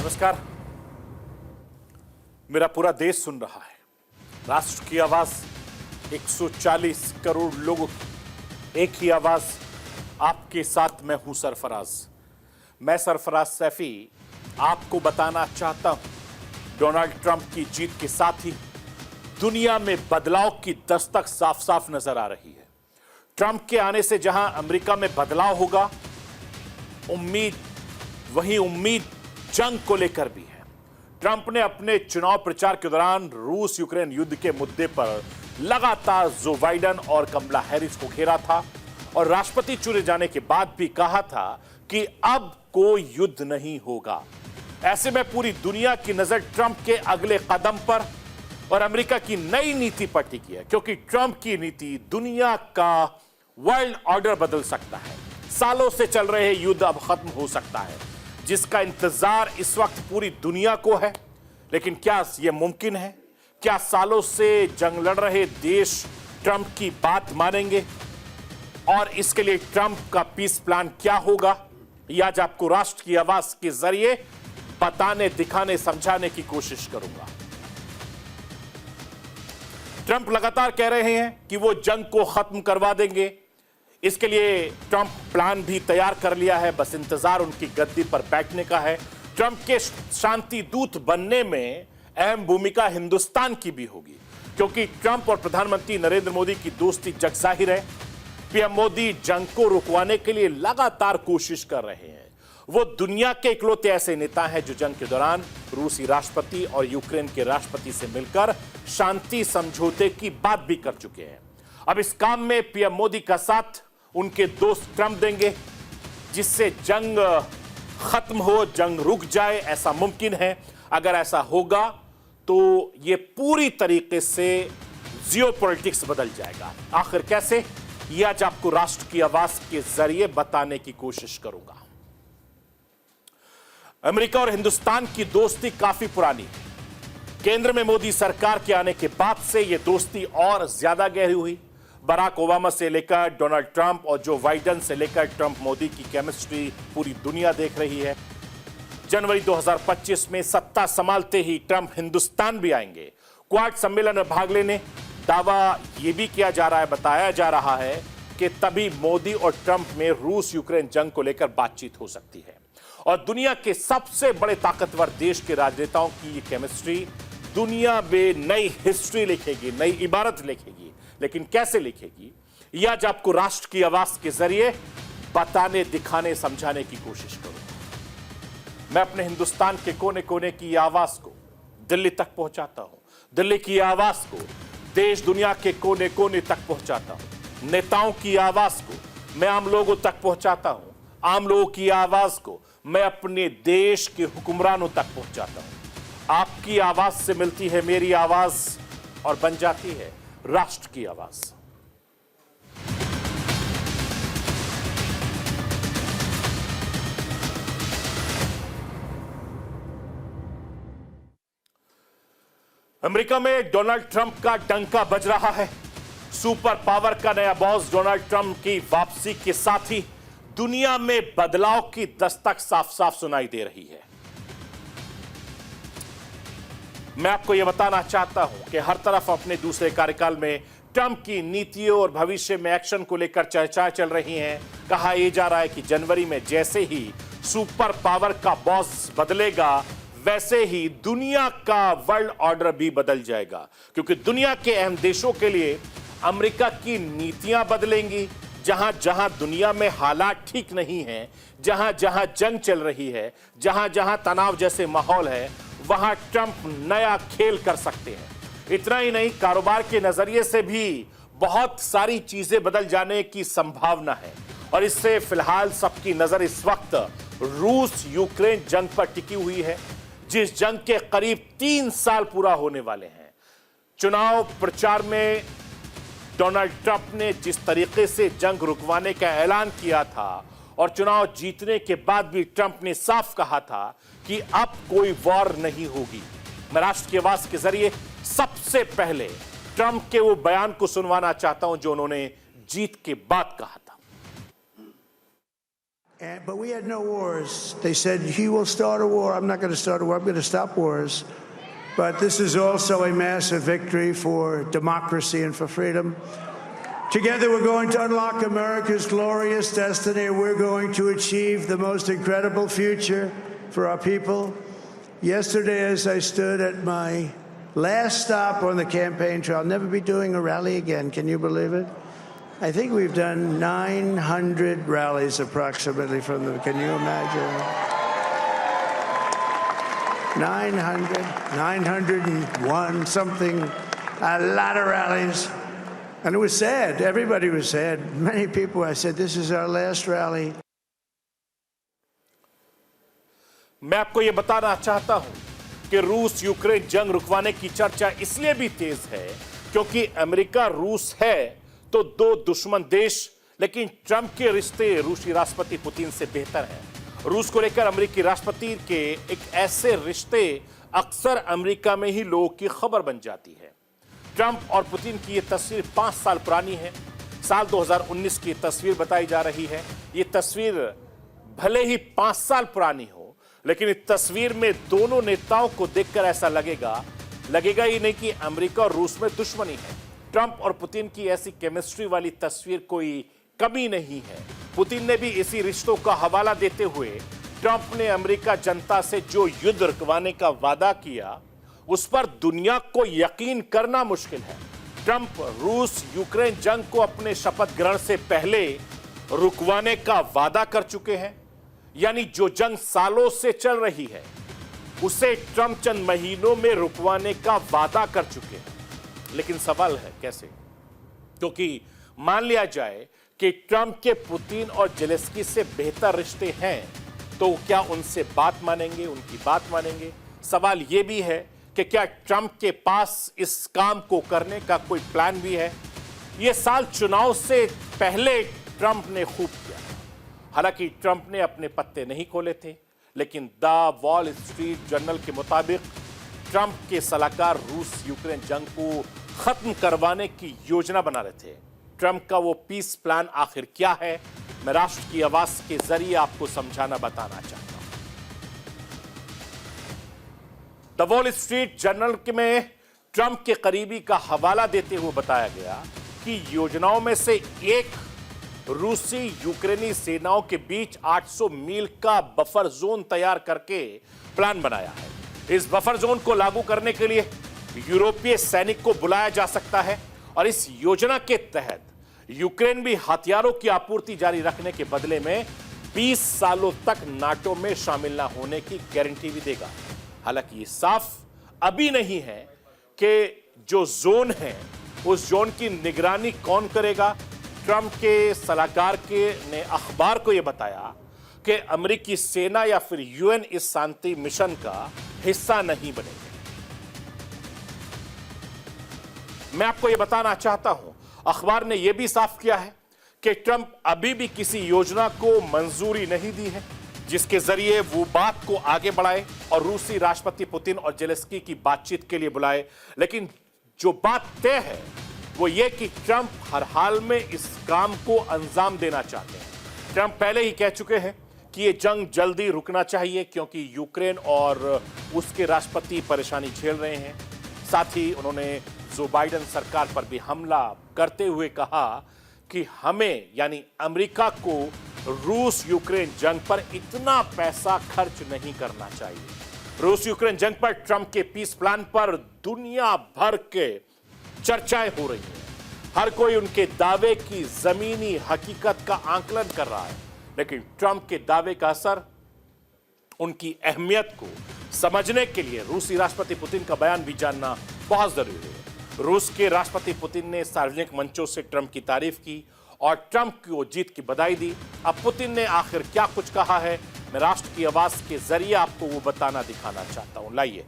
नमस्कार। मेरा पूरा देश सुन रहा है। राष्ट्र की आवाज 140 करोड़ लोगों की एक ही आवाज। आपके साथ मैं हूं सरफराज। मैं सरफराज सैफी आपको बताना चाहता हूं, डोनाल्ड ट्रंप की जीत के साथ ही दुनिया में बदलाव की दस्तक साफ साफ नजर आ रही है। ट्रंप के आने से जहां अमेरिका में बदलाव होगा, वही उम्मीद जंग को लेकर भी है। ट्रंप ने अपने चुनाव प्रचार के दौरान रूस यूक्रेन युद्ध के मुद्दे पर लगातार जो बाइडेन और कमला हैरिस को घेरा था और राष्ट्रपति चुने जाने के बाद भी कहा था कि अब कोई युद्ध नहीं होगा। ऐसे में पूरी दुनिया की नजर ट्रंप के अगले कदम पर और अमेरिका की नई नीति पर टिकी है, क्योंकि ट्रंप की नीति दुनिया का वर्ल्ड ऑर्डर बदल सकता है। सालों से चल रहे युद्ध अब खत्म हो सकता है, जिसका इंतजार इस वक्त पूरी दुनिया को है। लेकिन क्या यह मुमकिन है? क्या सालों से जंग लड़ रहे देश ट्रंप की बात मानेंगे? और इसके लिए ट्रंप का पीस प्लान क्या होगा, यह आज आपको राष्ट्र की आवाज के जरिए बताने, दिखाने, समझाने की कोशिश करूंगा। ट्रंप लगातार कह रहे हैं कि वो जंग को खत्म करवा देंगे। इसके लिए ट्रंप प्लान भी तैयार कर लिया है, बस इंतजार उनकी गद्दी पर बैठने का है। ट्रंप के शांति दूत बनने में अहम भूमिका हिंदुस्तान की भी होगी, क्योंकि ट्रंप और प्रधानमंत्री नरेंद्र मोदी की दोस्ती जगजाहिर है। पीएम मोदी जंग को रुकवाने के लिए लगातार कोशिश कर रहे हैं। वो दुनिया के इकलौते ऐसे नेता हैं जो जंग के दौरान रूसी राष्ट्रपति और यूक्रेन के राष्ट्रपति से मिलकर शांति समझौते की बात भी कर चुके हैं। अब इस काम में पीएम मोदी का साथ उनके दोस्त ट्रंप देंगे, जिससे जंग खत्म हो, जंग रुक जाए, ऐसा मुमकिन है। अगर ऐसा होगा तो यह पूरी तरीके से जियोपॉलिटिक्स बदल जाएगा। आखिर कैसे, यह आज आपको राष्ट्र की आवाज के जरिए बताने की कोशिश करूंगा। अमेरिका और हिंदुस्तान की दोस्ती काफी पुरानी है। केंद्र में मोदी सरकार के आने के बाद से यह दोस्ती और ज्यादा गहरी हुई। बराक ओबामा से लेकर डोनाल्ड ट्रंप और जो बाइडेन से लेकर ट्रंप मोदी की केमिस्ट्री पूरी दुनिया देख रही है। जनवरी 2025 में सत्ता संभालते ही ट्रंप हिंदुस्तान भी आएंगे क्वाड सम्मेलन में भाग लेने। दावा यह भी किया जा रहा है, बताया जा रहा है कि तभी मोदी और ट्रंप में रूस यूक्रेन जंग को लेकर बातचीत हो सकती है। और दुनिया के सबसे बड़े ताकतवर देश के राजनेताओं की ये केमिस्ट्री दुनिया में नई हिस्ट्री लिखेगी, नई इबारत लिखेगी। लेकिन कैसे लिखेगी, यह आज आपको राष्ट्र की आवाज के जरिए बताने, दिखाने, समझाने की कोशिश करूंगा। मैं अपने हिंदुस्तान के कोने कोने की आवाज को दिल्ली तक पहुंचाता हूं, दिल्ली की आवाज को देश दुनिया के कोने कोने तक पहुंचाता हूं। नेताओं की आवाज को मैं आम लोगों तक पहुंचाता हूं, आम लोगों की आवाज को मैं अपने देश के हुक्मरानों तक पहुंचाता हूं। आपकी आवाज से मिलती है मेरी आवाज और बन जाती है राष्ट्र की आवाज। अमेरिका में डोनाल्ड ट्रंप का डंका बज रहा है। सुपर पावर का नया बॉस डोनाल्ड ट्रंप की वापसी के साथ ही दुनिया में बदलाव की दस्तक साफ साफ सुनाई दे रही है। मैं आपको यह बताना चाहता हूं कि हर तरफ अपने दूसरे कार्यकाल में ट्रंप की नीतियों और भविष्य में एक्शन को लेकर चर्चाएं चल रही हैं। कहा यह जा रहा है कि जनवरी में जैसे ही सुपर पावर का बॉस बदलेगा, वैसे ही दुनिया का वर्ल्ड ऑर्डर भी बदल जाएगा, क्योंकि दुनिया के अहम देशों के लिए अमेरिका की नीतियां बदलेंगी। जहां जहां दुनिया में हालात ठीक नहीं हैं, जहां जहां जंग चल रही है, जहां जहां तनाव जैसे माहौल है, वहां ट्रंप नया खेल कर सकते हैं। इतना ही नहीं, कारोबार के नजरिए से भी बहुत सारी चीजें बदल जाने की संभावना है। और इससे फिलहाल सबकी नजर इस वक्त रूस यूक्रेन जंग पर टिकी हुई है, जिस जंग के करीब 3 साल पूरा होने वाले हैं। चुनाव प्रचार में डोनाल्ड ट्रंप ने जिस तरीके से जंग रुकवाने का ऐलान किया था और चुनाव जीतने के बाद भी ट्रंप ने साफ कहा था कि अब कोई वॉर नहीं होगी। मैं राष्ट्र की आवाज के जरिए सबसे पहले ट्रंप के वो बयान को सुनवाना चाहता हूं जो उन्होंने जीत के बाद कहा था। But we had no wars. They said, he will start a war. I'm not going to start a war. I'm going to stop wars. But this is also a massive victory for democracy and for freedom. Together, we're going to unlock America's glorious destiny. We're going to achieve the most incredible future for our people. Yesterday, as I stood at my last stop on the campaign trail, I'll never be doing a rally again. Can you believe it? I think we've done 900 rallies approximately from them. Can you imagine? 900, 901, something, a lot of rallies. And it was sad. Everybody was sad. Many people, I said, this is our last rally. मैं आपको यह बताना चाहता हूं कि रूस Ukraine जंग रुकवाने की चर्चा इसलिए भी तेज है क्योंकि अमेरिका रूस है तो दो दुश्मन देश, लेकिन ट्रंप के रिश्ते रूसी राष्ट्रपति पुतिन से बेहतर हैं। रूस को लेकर अमेरिकी राष्ट्रपति के एक ऐसे रिश्ते अक्सर अमेरिका में ही लोगों की खबर बन जाती है। ट्रंप और पुतिन की यह तस्वीर 5 साल पुरानी है। साल 2019 की तस्वीर बताई जा रही है। यह तस्वीर भले ही 5 साल पुरानी हो, लेकिन इस तस्वीर में दोनों नेताओं को देखकर ऐसा लगेगा ही नहीं कि अमेरिका और रूस में दुश्मनी है। ट्रंप और पुतिन की ऐसी केमिस्ट्री वाली तस्वीर कोई कमी नहीं है। पुतिन ने भी इसी रिश्तों का हवाला देते हुए ट्रंप ने अमेरिका जनता से जो युद्ध रुकवाने का वादा किया, उस पर दुनिया को यकीन करना मुश्किल है। ट्रंप रूस यूक्रेन जंग को अपने शपथ ग्रहण से पहले रुकवाने का वादा कर चुके हैं, यानी जो जंग सालों से चल रही है उसे ट्रंप चंद महीनों में रुकवाने का वादा कर चुके हैं। लेकिन सवाल है कैसे? क्योंकि मान लिया जाए कि ट्रंप के पुतिन और जेलेंस्की से बेहतर रिश्ते हैं, तो क्या उनसे बात मानेंगे, उनकी बात मानेंगे? सवाल यह भी है कि क्या ट्रंप के पास इस काम को करने का कोई प्लान भी है? यह साल चुनाव से पहले ट्रंप ने खूब किया। हालांकि ट्रंप ने अपने पत्ते नहीं खोले थे, लेकिन द वॉल स्ट्रीट जर्नल के मुताबिक ट्रंप के सलाहकार रूस यूक्रेन जंग को खत्म करवाने की योजना बना रहे थे। ट्रंप का वो पीस प्लान आखिर क्या है, मैं राष्ट्र की आवाज के जरिए आपको समझाना बताना चाहता हूं। द वॉल स्ट्रीट जर्नल में ट्रंप के करीबी का हवाला देते हुए बताया गया कि योजनाओं में से एक रूसी यूक्रेनी सेनाओं के बीच 800 मील का बफर जोन तैयार करके प्लान बनाया है। इस बफर जोन को लागू करने के लिए यूरोपीय सैनिक को बुलाया जा सकता है और इस योजना के तहत यूक्रेन भी हथियारों की आपूर्ति जारी रखने के बदले में 20 सालों तक नाटो में शामिल न होने की गारंटी भी देगा। हालांकि ये साफ अभी नहीं है कि जो जोन है उस जोन की निगरानी कौन करेगा। ट्रंप के सलाहकार ने अखबार को यह बताया कि अमेरिकी सेना या फिर यूएन इस शांति मिशन का हिस्सा नहीं बनेगा। मैं आपको यह बताना चाहता हूं, अखबार ने यह भी साफ किया है कि ट्रंप अभी भी किसी योजना को मंजूरी नहीं दी है जिसके जरिए वो बात को आगे बढ़ाए और रूसी राष्ट्रपति पुतिन और जेलेंस्की की बातचीत के लिए बुलाए। लेकिन जो बात तय है वो ये कि ट्रंप हर हाल में इस काम को अंजाम देना चाहते हैं। ट्रंप पहले ही कह चुके हैं कि ये जंग जल्दी रुकना चाहिए क्योंकि यूक्रेन और उसके राष्ट्रपति परेशानी झेल रहे हैं। साथ ही उन्होंने जो बाइडेन सरकार पर भी हमला करते हुए कहा कि हमें यानी अमेरिका को रूस यूक्रेन जंग पर इतना पैसा खर्च नहीं करना चाहिए। रूस यूक्रेन जंग पर ट्रंप के पीस प्लान पर दुनिया भर के चर्चाएं हो रही हैं। हर कोई उनके दावे की जमीनी हकीकत का आकलन कर रहा है, लेकिन ट्रंप के दावे का असर, उनकी अहमियत को समझने के लिए रूसी राष्ट्रपति पुतिन का बयान भी जानना बहुत जरूरी है। रूस के राष्ट्रपति पुतिन ने सार्वजनिक मंचों से ट्रंप की तारीफ की और ट्रंप को जीत की बधाई दी। अब पुतिन ने आखिर क्या कुछ कहा है, मैं राष्ट्र की आवाज के जरिए आपको वो बताना दिखाना चाहता हूं। लाइए।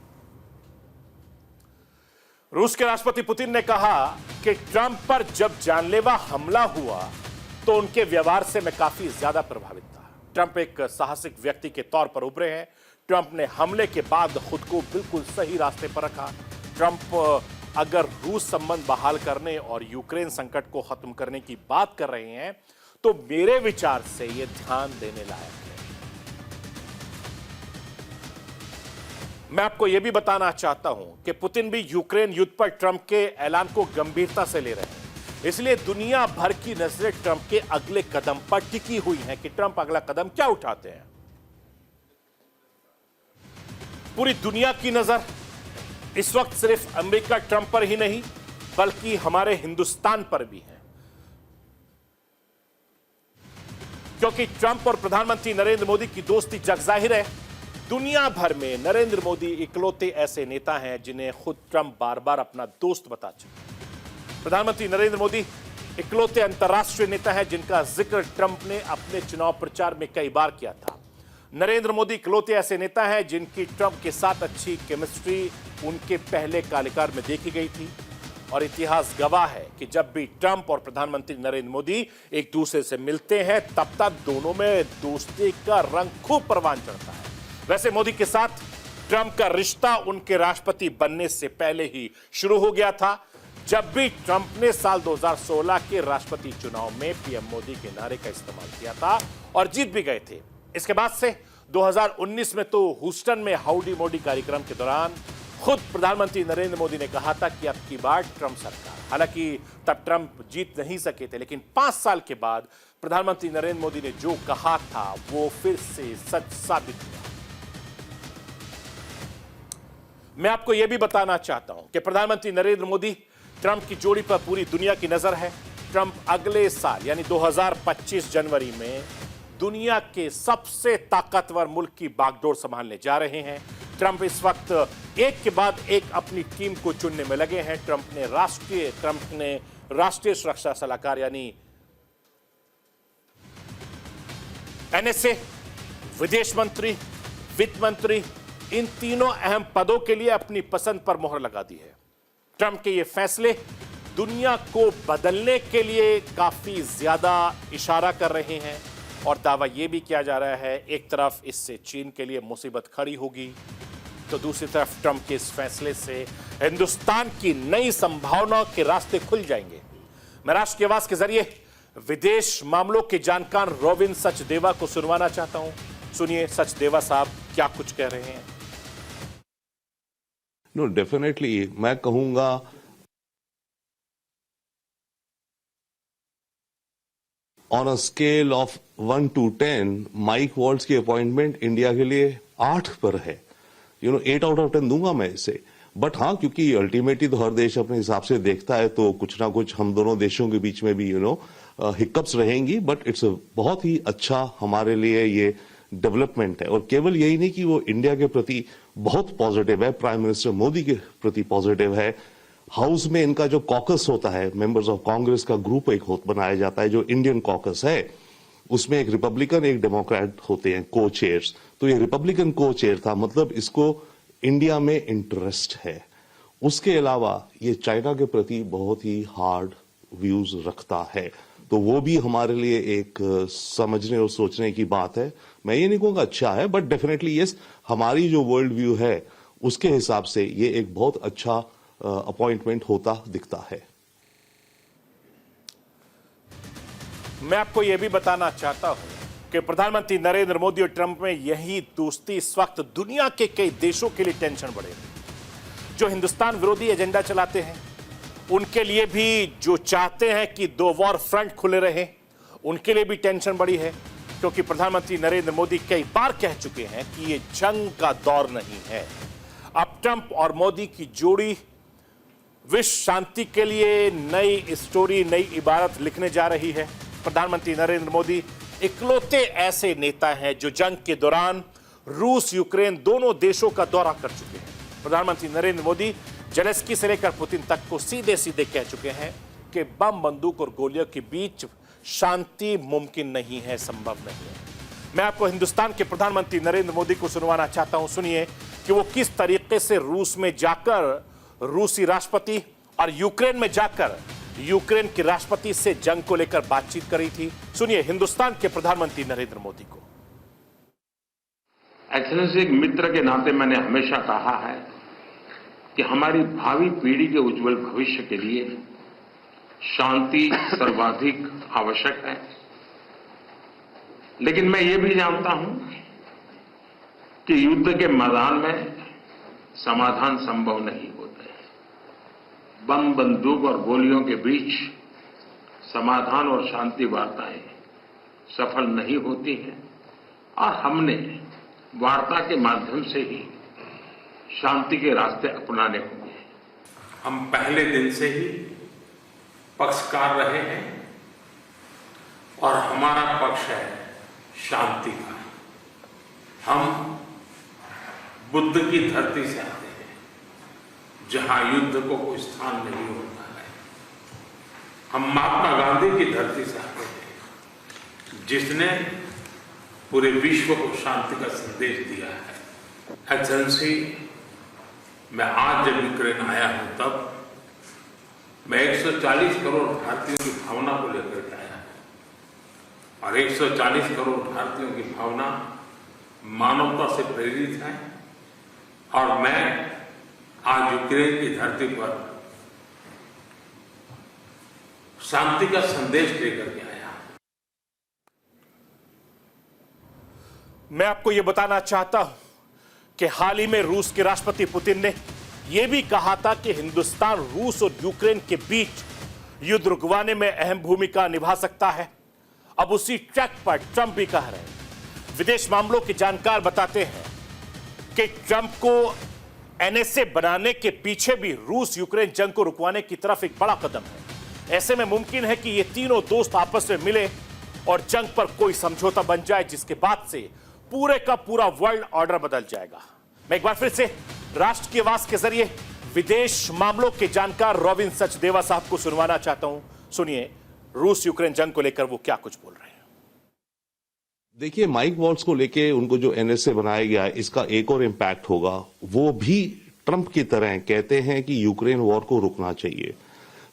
रूस के राष्ट्रपति पुतिन ने कहा कि ट्रंप पर जब जानलेवा हमला हुआ तो उनके व्यवहार से मैं काफी ज्यादा प्रभावित था। ट्रंप एक साहसिक व्यक्ति के तौर पर उभरे हैं। ट्रंप ने हमले के बाद खुद को बिल्कुल सही रास्ते पर रखा। ट्रंप अगर रूस संबंध बहाल करने और यूक्रेन संकट को खत्म करने की बात कर रहे हैं तो मेरे विचार से यह ध्यान देने लायक है। मैं आपको यह भी बताना चाहता हूं कि पुतिन भी यूक्रेन युद्ध पर ट्रंप के ऐलान को गंभीरता से ले रहे हैं, इसलिए दुनिया भर की नजरें ट्रंप के अगले कदम पर टिकी हुई हैं कि ट्रंप अगला कदम क्या उठाते हैं। पूरी दुनिया की नजर इस वक्त सिर्फ अमेरिका ट्रंप पर ही नहीं बल्कि हमारे हिंदुस्तान पर भी है, क्योंकि ट्रंप और प्रधानमंत्री नरेंद्र मोदी की दोस्ती जगजाहिर है। दुनिया भर में नरेंद्र मोदी इकलौते ऐसे नेता हैं जिन्हें खुद ट्रंप बार बार अपना दोस्त बता चुके हैं। प्रधानमंत्री नरेंद्र मोदी इकलौते अंतर्राष्ट्रीय नेता हैं जिनका जिक्र ट्रंप ने अपने चुनाव प्रचार में कई बार किया था। नरेंद्र मोदी इकलौते ऐसे नेता हैं जिनकी ट्रंप के साथ अच्छी केमिस्ट्री उनके पहले कार्यकाल में देखी गई थी, और इतिहास गवाह है कि जब भी ट्रंप और प्रधानमंत्री नरेंद्र मोदी एक दूसरे से मिलते हैं तब तक दोनों में दोस्ती का रंग खूब परवान चढ़ता है। वैसे मोदी के साथ ट्रंप का रिश्ता उनके राष्ट्रपति बनने से पहले ही शुरू हो गया था, जब भी ट्रंप ने साल 2016 के राष्ट्रपति चुनाव में पीएम मोदी के नारे का इस्तेमाल किया था और जीत भी गए थे। इसके बाद से 2019 में तो ह्यूस्टन में हाउडी मोदी कार्यक्रम के दौरान खुद प्रधानमंत्री नरेंद्र मोदी ने कहा था कि अब की बार ट्रंप सरकार, हालांकि तब ट्रंप जीत नहीं सके थे, लेकिन 5 साल के बाद प्रधानमंत्री नरेंद्र मोदी ने जो कहा था वो फिर से सच साबित हुआ। मैं आपको यह भी बताना चाहता हूं कि प्रधानमंत्री नरेंद्र मोदी ट्रंप की जोड़ी पर पूरी दुनिया की नजर है। ट्रंप अगले साल यानी 2025 जनवरी में दुनिया के सबसे ताकतवर मुल्क की बागडोर संभालने जा रहे हैं। ट्रंप इस वक्त एक के बाद एक अपनी टीम को चुनने में लगे हैं। ट्रंप ने राष्ट्रीय सुरक्षा सलाहकार यानी एनएसए, विदेश मंत्री, वित्त मंत्री, इन तीनों अहम पदों के लिए अपनी पसंद पर मोहर लगा दी है। ट्रंप के ये फैसले दुनिया को बदलने के लिए काफी ज्यादा इशारा कर रहे हैं और दावा यह भी किया जा रहा है एक तरफ इससे चीन के लिए मुसीबत खड़ी होगी तो दूसरी तरफ ट्रंप के इस फैसले से हिंदुस्तान की नई संभावनाओं के रास्ते खुल जाएंगे। मैं राष्ट्र की आवाज के जरिए विदेश मामलों के जानकार रोविन सचदेवा को सुनवाना चाहता हूं। सुनिए सचदेवा साहब क्या कुछ कह रहे हैं। नो डेफिनेटली मैं कहूंगा on a scale of 1 to 10 Mike Waltz की अपॉइंटमेंट इंडिया के लिए 8 पर है। 8 out of 10 दूंगा मैं इसे। बट हाँ, क्योंकि अल्टीमेटली तो हर देश अपने हिसाब से देखता है तो कुछ ना कुछ हम दोनों देशों के बीच में भी हिकअप्स रहेंगी, बट इट्स बहुत ही अच्छा हमारे लिए ये डेवलपमेंट है। और केवल यही नहीं कि वो इंडिया के प्रति बहुत पॉजिटिव है, प्राइम मिनिस्टर मोदी के प्रति पॉजिटिव है। हाउस में इनका जो कॉकस होता है, मेंबर्स ऑफ कांग्रेस का ग्रुप एक बनाया जाता है जो इंडियन कॉकस है, उसमें एक रिपब्लिकन एक डेमोक्रेट होते हैं को चेयर्स। तो ये रिपब्लिकन को चेयर था, मतलब इसको इंडिया में इंटरेस्ट है। उसके अलावा ये चाइना के प्रति बहुत ही हार्ड व्यूज रखता है, तो वो भी हमारे लिए एक समझने और सोचने की बात है। मैं ये नहीं कहूंगा अच्छा है, बट डेफिनेटली यस, हमारी जो वर्ल्ड व्यू है उसके हिसाब से ये एक बहुत अच्छा अपॉइंटमेंट होता दिखता है। मैं आपको यह भी बताना चाहता हूं कि प्रधानमंत्री नरेंद्र मोदी और ट्रंप में यही दोस्ती इस वक्त दुनिया के कई देशों के लिए टेंशन बढ़े, जो हिंदुस्तान विरोधी एजेंडा चलाते हैं उनके लिए भी, जो चाहते हैं कि 2 वॉर फ्रंट खुले रहे उनके लिए भी टेंशन बढ़ी है, क्योंकि प्रधानमंत्री नरेंद्र मोदी कई बार कह चुके हैं कि यह जंग का दौर नहीं है। अब ट्रंप और मोदी की जोड़ी विश्व शांति के लिए नई स्टोरी, नई इबारत लिखने जा रही है। प्रधानमंत्री नरेंद्र मोदी इकलौते ऐसे नेता हैं जो जंग के दौरान रूस यूक्रेन दोनों देशों का दौरा कर चुके हैं। प्रधानमंत्री नरेंद्र मोदी जेलेंस्की से लेकर पुतिन तक को सीधे सीधे कह चुके हैं कि बम, बंदूक और गोलियों के बीच शांति मुमकिन नहीं है, संभव नहीं है। मैं आपको हिंदुस्तान के प्रधानमंत्री नरेंद्र मोदी को सुनवाना चाहता हूं। सुनिए कि वो किस तरीके से रूस में जाकर रूसी राष्ट्रपति और यूक्रेन में जाकर यूक्रेन के राष्ट्रपति से जंग को लेकर बातचीत करी थी। सुनिए हिंदुस्तान के प्रधानमंत्री नरेंद्र मोदी को। एक्सेलेंसी, एक मित्र के नाते मैंने हमेशा कहा है कि हमारी भावी पीढ़ी के उज्जवल भविष्य के लिए शांति सर्वाधिक आवश्यक है। लेकिन मैं ये भी जानता हूं कि युद्ध के मैदान में समाधान संभव नहीं होते। बम, बंदूक और गोलियों के बीच समाधान और शांति वार्ताएं सफल नहीं होती हैं और हमने वार्ता के माध्यम से ही शांति के रास्ते अपनाने होंगे। हम पहले दिन से ही पक्षकार रहे हैं और हमारा पक्ष है शांति का। हम बुद्ध की धरती से आते हैं जहां युद्ध को कोई स्थान नहीं होता है। हम महात्मा गांधी की धरती से आते हैं जिसने पूरे विश्व को शांति का संदेश दिया है। एक्सेलेंसी, मैं आज जब यूक्रेन आया हूं तब मैं 140 करोड़ भारतीयों की भावना को लेकर के आया हूं और 140 करोड़ भारतीयों की भावना मानवता से प्रेरित है और मैं आज यूक्रेन की धरती पर शांति का संदेश लेकर के आया। मैं आपको यह बताना चाहता हूं कि हाल ही में रूस के राष्ट्रपति पुतिन ने यह भी कहा था कि हिंदुस्तान रूस और यूक्रेन के बीच युद्ध रुकवाने में अहम भूमिका निभा सकता है। अब उसी ट्रैक पर ट्रंप भी कह रहे हैं। विदेश मामलों के जानकार बताते हैं कि ट्रंप को एनएसए बनाने के पीछे भी रूस यूक्रेन जंग को रुकवाने की तरफ एक बड़ा कदम है। ऐसे में मुमकिन है कि ये तीनों दोस्त आपस में मिले और जंग पर कोई समझौता बन जाए, जिसके बाद से पूरे का पूरा वर्ल्ड ऑर्डर बदल जाएगा। मैं एक बार फिर से राष्ट्र की आवाज के जरिए विदेश मामलों के जानकार रॉबिन सचदेवा साहब को सुनवाना चाहता हूं। सुनिए रूस यूक्रेन जंग को लेकर वो क्या कुछ बोल रहे हैं। देखिए, माइक वॉल्ट्ज को लेके उनको जो एनएसए बनाया गया है, इसका एक और इम्पैक्ट होगा। वो भी ट्रंप की तरह कहते हैं कि यूक्रेन वॉर को रुकना चाहिए।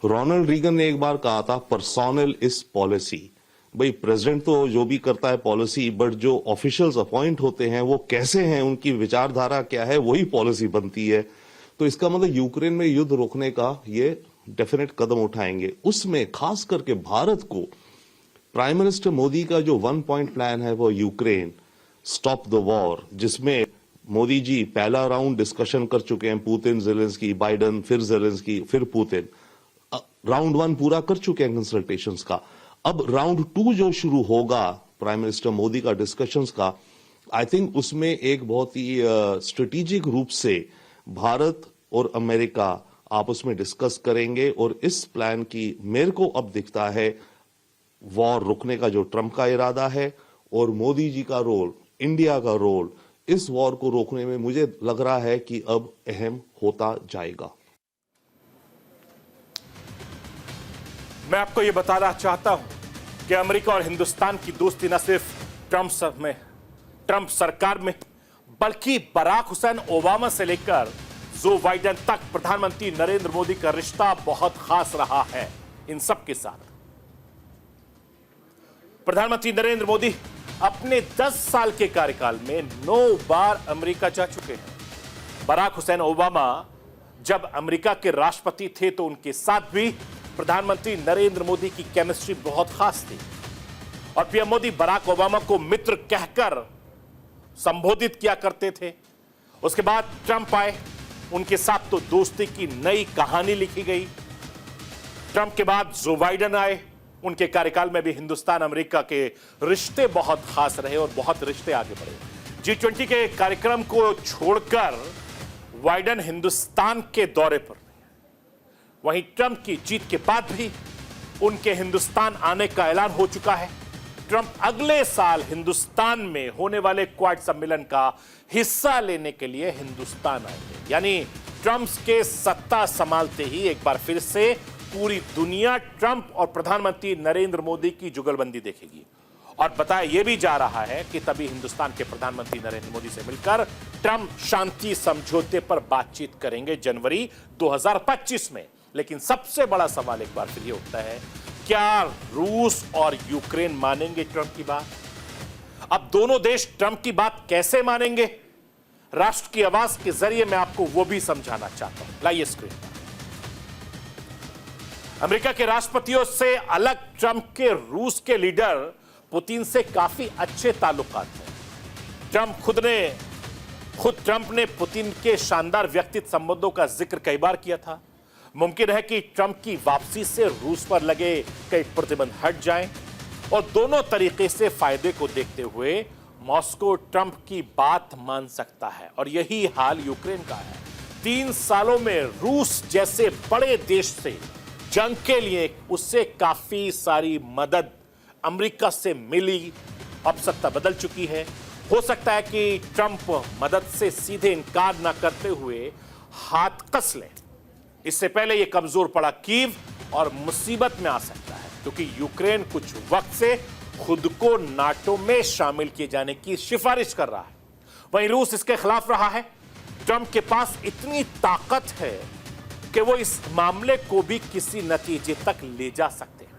रोनाल्ड रीगन ने एक बार कहा था, पर्सोनल इज पॉलिसी। भाई, प्रेसिडेंट तो जो भी करता है पॉलिसी, बट जो ऑफिशियल्स अपॉइंट होते हैं वो कैसे हैं, उनकी विचारधारा क्या है, वही पॉलिसी बनती है। तो इसका मतलब यूक्रेन में युद्ध रोकने का ये डेफिनेट कदम उठाएंगे। उसमें खास करके भारत को प्राइम मिनिस्टर मोदी का जो 1 पॉइंट प्लान है वो यूक्रेन स्टॉप द वॉर, जिसमें मोदी जी पहला राउंड डिस्कशन कर चुके हैं, पुतिन, ज़ेलेंस्की, बाइडेन, फिर ज़ेलेंस्की, फिर पुतिन। राउंड 1 पूरा कर चुके हैं कंसल्टेशंस का। अब राउंड 2 जो शुरू होगा प्राइम मिनिस्टर मोदी का डिस्कशंस का, आई थिंक उसमें एक बहुत ही स्ट्रेटेजिक रूप से भारत और अमेरिका आपस में डिस्कस करेंगे और इस प्लान की मेरे को अब दिखता है वॉर रुकने का जो ट्रंप का इरादा है और मोदी जी का रोल, इंडिया का रोल इस वॉर को रोकने में मुझे लग रहा है कि अब अहम होता जाएगा। मैं आपको यह बताना चाहता हूं कि अमेरिका और हिंदुस्तान की दोस्ती न सिर्फ ट्रंप सरकार में, बल्कि बराक हुसैन ओबामा से लेकर जो बाइडेन तक प्रधानमंत्री नरेंद्र मोदी का रिश्ता बहुत खास रहा है। इन सब के साथ प्रधानमंत्री नरेंद्र मोदी अपने 10 साल के कार्यकाल में 9 बार अमेरिका जा चुके हैं। बराक हुसैन ओबामा जब अमेरिका के राष्ट्रपति थे तो उनके साथ भी प्रधानमंत्री नरेंद्र मोदी की केमिस्ट्री बहुत खास थी और पीएम मोदी बराक ओबामा को मित्र कहकर संबोधित किया करते थे। उसके बाद ट्रंप आए, उनके साथ तो दोस्ती की नई कहानी लिखी गई। ट्रंप के बाद जो बाइडेन आए, उनके कार्यकाल में भी हिंदुस्तान अमेरिका के रिश्ते बहुत खास रहे और बहुत रिश्ते आगे बढ़े। G20 के कार्यक्रम को छोड़कर बाइडेन हिंदुस्तान के दौरे पर, वहीं ट्रंप की जीत के बाद भी उनके हिंदुस्तान आने का ऐलान हो चुका है। ट्रंप अगले साल हिंदुस्तान में होने वाले क्वाड सम्मेलन का हिस्सा लेने के लिए हिंदुस्तान आएंगे। यानी ट्रंप के सत्ता संभालते ही एक बार फिर से पूरी दुनिया ट्रंप और प्रधानमंत्री नरेंद्र मोदी की जुगलबंदी देखेगी। और बताया यह भी जा रहा है कि तभी हिंदुस्तान के प्रधानमंत्री नरेंद्र मोदी से मिलकर ट्रंप शांति समझौते पर बातचीत करेंगे जनवरी 2025 में। लेकिन सबसे बड़ा सवाल एक बार फिर ये उठता है, क्या रूस और यूक्रेन मानेंगे ट्रंप की बात? अब दोनों देश ट्रंप की बात कैसे मानेंगे? राष्ट्र की आवाज के जरिए मैं आपको वो भी समझाना चाहता हूं। लाइए स्क्रीन पर। अमेरिका के राष्ट्रपतियों से अलग ट्रंप के रूस के लीडर पुतिन से काफी अच्छे ताल्लुकात हैं। खुद ट्रंप ने पुतिन के शानदार व्यक्तित्व संबंधों का जिक्र कई बार किया था। मुमकिन है कि ट्रंप की वापसी से रूस पर लगे कई प्रतिबंध हट जाएं और दोनों तरीके से फायदे को देखते हुए मॉस्को ट्रंप की बात मान सकता है। और यही हाल यूक्रेन का है। 3 सालों में रूस जैसे बड़े देश से जंग के लिए उससे काफी सारी मदद अमेरिका से मिली, अब सत्ता बदल चुकी है। हो सकता है कि ट्रंप मदद से सीधे इनकार ना करते हुए हाथ कस लें। इससे पहले यह कमजोर पड़ा कीव और मुसीबत में आ सकता है, क्योंकि यूक्रेन कुछ वक्त से खुद को नाटो में शामिल किए जाने की सिफारिश कर रहा है। वहीं रूस इसके खिलाफ रहा है। ट्रंप के पास इतनी ताकत है कि वो इस मामले को भी किसी नतीजे तक ले जा सकते हैं।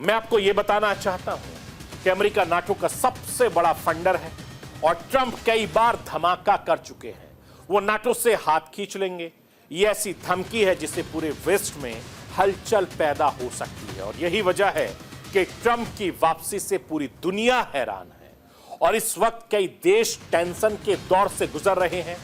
मैं आपको यह बताना चाहता हूं कि अमेरिका नाटो का सबसे बड़ा फंडर है और ट्रंप कई बार धमाका कर चुके हैं। वो नाटो से हाथ खींच लेंगे। ये ऐसी धमकी है जिससे पूरे वेस्ट में हलचल पैदा हो सकती है और यही वजह है कि ट्रंप की वापसी से पूरी दुनिया हैरान है और इस वक्त कई देश टेंशन के दौर से गुजर रहे हैं।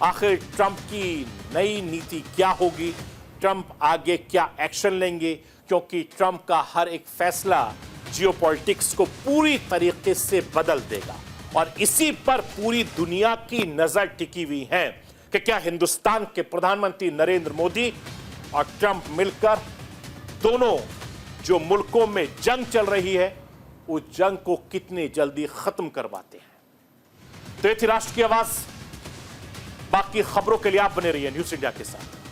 आखिर ट्रंप की नई नीति क्या होगी? ट्रंप आगे क्या एक्शन लेंगे? क्योंकि ट्रंप का हर एक फैसला जियोपॉलिटिक्स को पूरी तरीके से बदल देगा और इसी पर पूरी दुनिया की नजर टिकी हुई है कि क्या हिंदुस्तान के प्रधानमंत्री नरेंद्र मोदी और ट्रंप मिलकर दोनों जो मुल्कों में जंग चल रही है उस जंग को कितनी जल्दी खत्म करवाते हैं। तो ये थी राष्ट्र की आवाज। बाकी खबरों के लिए आप बने रहिए न्यूज़ इंडिया के साथ।